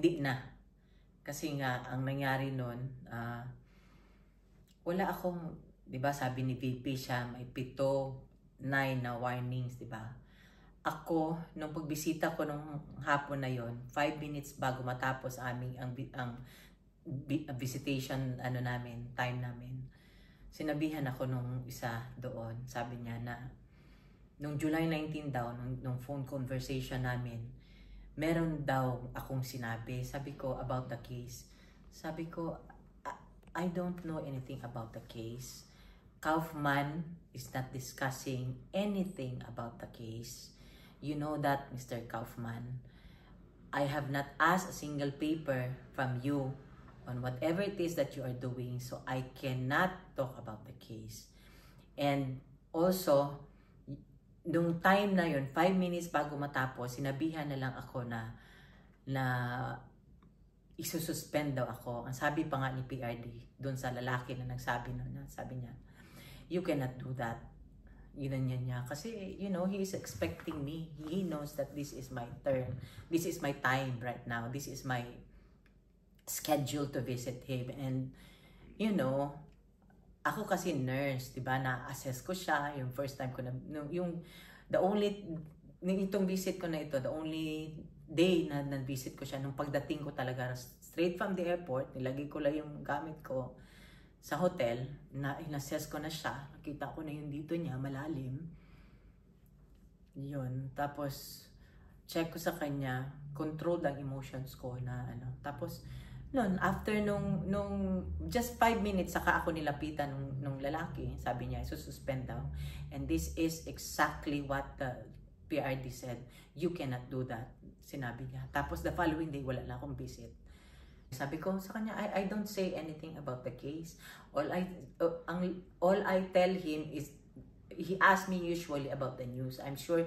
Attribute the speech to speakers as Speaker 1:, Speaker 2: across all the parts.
Speaker 1: hindi na. Kasi nga, ang nangyari nun, wala akong, di ba sabi ni VP siya, may 7, 9 na warnings, di ba? Ako, nung pagbisita ko nung hapon na yon, 5 minutes bago matapos ang visitation time namin, sinabihan ako nung isa doon. Sabi niya na nung July 19 daw, nung phone conversation namin, meron daw akong sinabi. Sabi ko, about the case. Sabi ko, I don't know anything about the case. Kaufman is not discussing anything about the case. You know that, Mr. Kaufman. I have not asked a single paper from you on whatever it is that you are doing, so I cannot talk about the case. And also, nung time na yun, 5 minutes bago matapos, sinabihan na lang ako na isususpend daw ako. Ang sabi pa nga ni PRD, dun sa lalaki na nagsabi nun, sabi niya, you cannot do that. Yun niya. Kasi, you know, he is expecting me. He knows that this is my turn. This is my time right now. This is my schedule to visit him. And, you know, ako kasi nurse, diba, na-assess ko siya, yung first time ko na, itong visit ko na ito, the only day na visit ko siya, nung pagdating ko talaga, straight from the airport, nilagay ko lang yung gamit ko sa hotel, na in-assess ko na siya, nakita ko na yung dito niya, malalim. Yun, tapos, check ko sa kanya, control ang emotions ko na tapos, noon, after nung just 5 minutes, saka ako nilapitan nung lalaki, sabi niya, suspend daw. And this is exactly what the PRD said. You cannot do that, sinabi niya. Tapos the following day, wala na akong visit. Sabi ko sa kanya, I don't say anything about the case. All I tell him is, he asks me usually about the news. I'm sure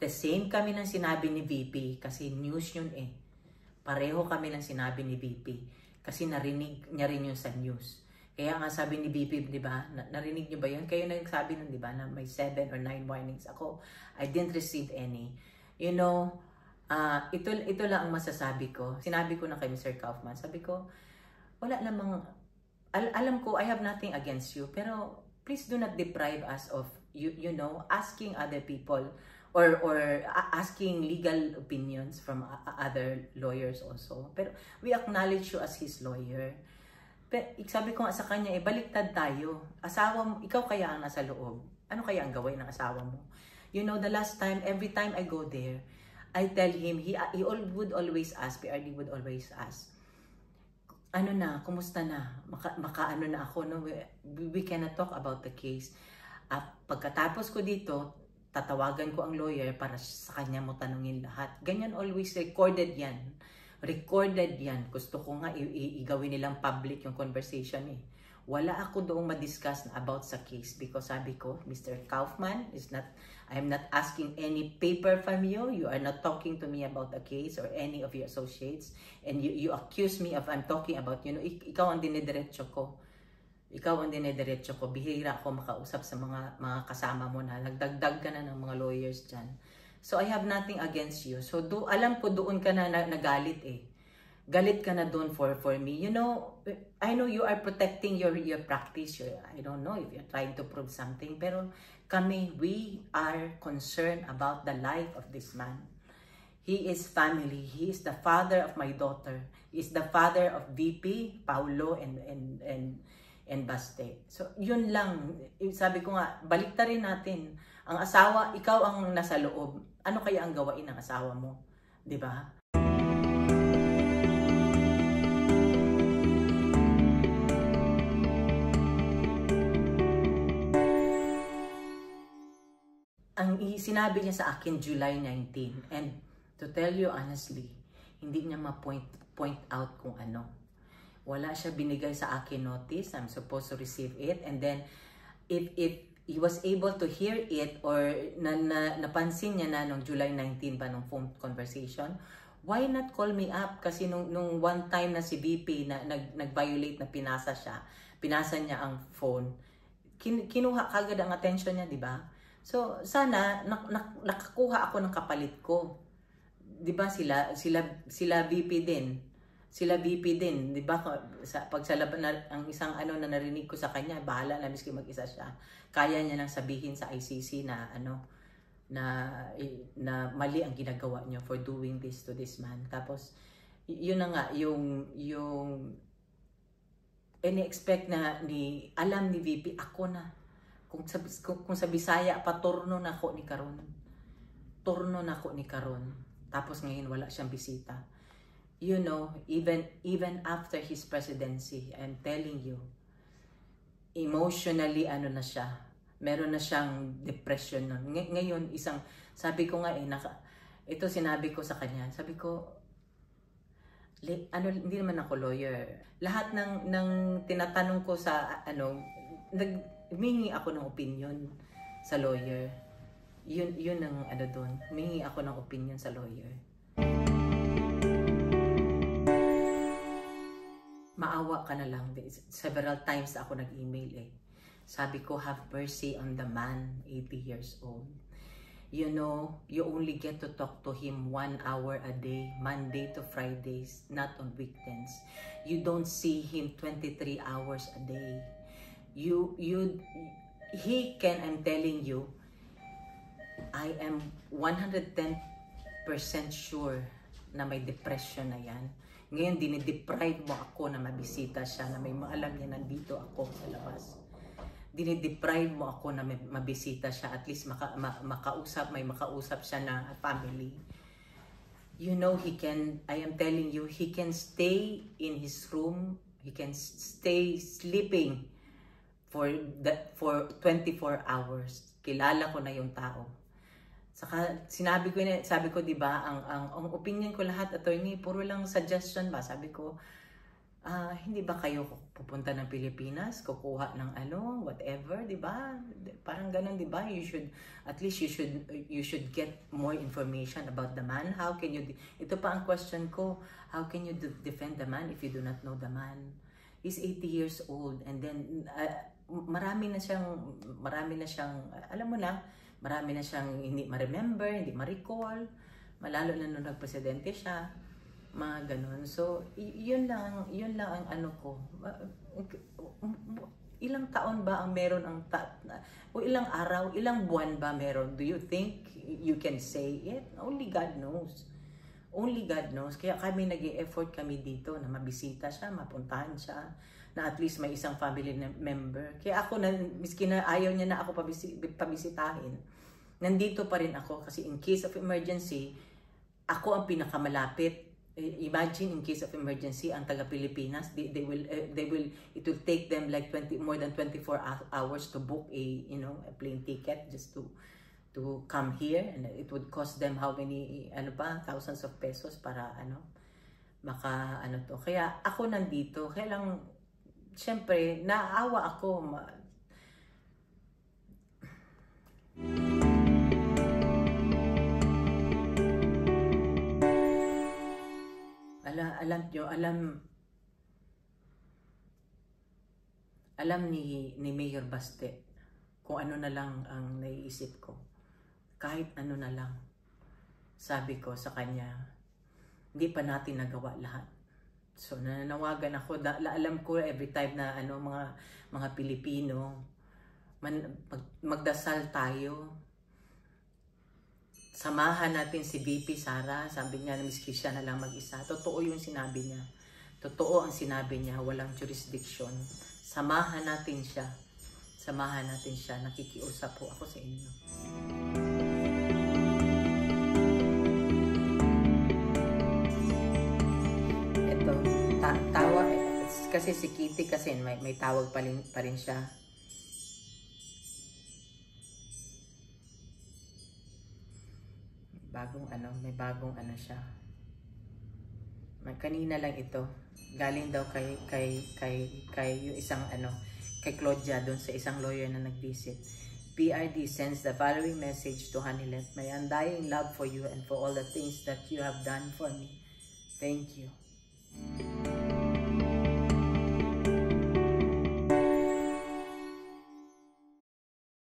Speaker 1: the same kami ng sinabi ni VP, kasi news yun eh. Pareho kami ng sinabi ni VP kasi narinig niya rin yun sa news. Kaya nga sabi ni VP, di ba, narinig niyo ba yun? Kayo nagsabi nun, di ba, na may 7 or 9 warnings ako. I didn't receive any. You know, ito lang ang masasabi ko. Sinabi ko na kay Mr. Kaufman, sabi ko, wala namang, alam ko, I have nothing against you, pero please do not deprive us of, you know, asking other people or asking legal opinions from other lawyers also. Pero we acknowledge you as his lawyer. Pero sabi ko nga sa kanya, baliktad tayo. Asawa mo, ikaw kaya ang nasa loob. Ano kaya ang gawin ng asawa mo? You know, the last time, every time I go there, I tell him, he would always ask, PRD would always ask, ano na, kumusta na? Makaano na ako, no? We cannot talk about the case. Pagkatapos ko dito, tatawagan ko ang lawyer para sa kanya mo tanungin lahat. Ganyan, always recorded yan. Recorded yan. Gusto ko nga igawin nilang public yung conversation eh. Wala ako doong madiscuss na about sa case because sabi ko, Mr. Kaufman, I'm not asking any paper from you. You are not talking to me about the case or any of your associates. And you accuse me of I'm talking about, you know, ikaw ang dinidiretso ko. Ikaw ang dinidiretso ko. Bihira ako makausap sa mga kasama mo na nagdagdag ka na ng mga lawyers dyan. So I have nothing against you. So alam ko doon ka na nagalit eh. Galit ka na doon for me. You know, I know you are protecting your practice. I don't know if you're trying to prove something. Pero kami, we are concerned about the life of this man. He is family. He is the father of my daughter. He is the father of VP, Paulo, and Baste. So, yun lang. Sabi ko nga, baliktarin natin. Ang asawa, ikaw ang nasa loob. Ano kaya ang gawain ng asawa mo? 'Di ba? Ang sinabi niya sa akin July 19, and to tell you honestly, hindi niya ma-point out kung ano. Wala siya binigay sa akin notice. I'm supposed to receive it, and then if he was able to hear it or napansin niya na nung July 19 pa nung phone conversation, why not call me up? Kasi nung one time na si VP na nag-violate na pinasa niya ang phone, kinuha kagad ang attention niya, di ba? So, sana nakakuha ako ng kapalit ko. 'Di ba sila VP din. Sila VP din, di ba? Pag sa laban, ang isang ano na narinig ko sa kanya, bahala na miski mag-isa siya. Kaya niya nang sabihin sa ICC na na mali ang ginagawa niyo for doing this to this man. Tapos yun na nga yung ini-expect na alam ni VP ako na kung sa Bisaya pa turno na ako ni karon. Turno na ako ni karon. Tapos ngayon wala siyang bisita. You know, even after his presidency, I'm telling you, emotionally na siya. Meron na siyang depression nun. Ngayon, sabi ko nga ito sinabi ko sa kanya, sabi ko, hindi naman ako lawyer. Lahat ng tinatanong ko sa humingi ako ng opinion sa lawyer. Yun ang doon. Humingi ako ng opinion sa lawyer. Maawa ka na lang. Several times ako nag-email Sabi ko, have mercy on the man, 80 years old. You know, you only get to talk to him 1 hour a day, Monday to Fridays, not on weekends. You don't see him 23 hours a day. He can, I'm telling you, I am 110% sure na may depression na yan. Ngayon, dinideprive mo ako na mabisita siya, na may maalam niya nandito ako sa labas. Dinideprive mo ako na mabisita siya, at least may makausap siya na family. You know, I am telling you, he can stay in his room, he can stay sleeping for 24 hours. Kilala ko na yung tao. Saka sabi ko 'di ba, ang opinion ko lahat, attorney, puro lang suggestion ba. Sabi ko, hindi ba kayo pupunta ng Pilipinas, kukuha ng whatever, 'di ba? Parang ganun, 'di ba? You should get more information about the man. How can you ito pa ang question ko, how can you defend the man if you do not know the man? He's 80 years old, and then marami na siyang alam mo na, marami na siyang hindi ma-remember, hindi ma-recall, malalo na nung nagpresidente siya, mga ganun. So, yun lang ang ko. Ilang taon ba ang meron o ilang araw, ilang buwan ba meron? Do you think you can say it? Only God knows. Only God knows. Kaya kami nag-e-effort kami dito na mabisita siya, mapuntahan siya, na at least may isang family member. Kaya ako, miski na ayaw niya na ako pabisitahin, nandito pa rin ako kasi in case of emergency, ako ang pinakamalapit. Imagine in case of emergency, ang taga-Pilipinas, it will take them like more than 24 hours to book a plane ticket just to come here, and it would cost them how many thousands of pesos para to. Kaya ako nandito, kaya lang siyempre naawa ako. Alam ni Mayor Baste kung ano na lang ang naiisip ko. Kahit ano na lang. Sabi ko sa kanya, hindi pa natin nagawa lahat. So nananawagan ako, alam ko every time na mga Pilipino, magdasal tayo. Samahan natin si VP Sara. Sabi niya na miski siya na lang mag-isa. Totoo yung sinabi niya. Totoo ang sinabi niya, walang jurisdiction. Samahan natin siya. Samahan natin siya. Nakikiusap po ako sa inyo. Ito, tawa. Kasi si Kitty kasi may tawag pa rin siya. May bagong siya. Kanina lang ito. Galing daw kay yung isang kay Claudia doon sa isang lawyer na nag-visit. PRD sends the following message to Hanilet. My undying love for you and for all the things that you have done for me. Thank you.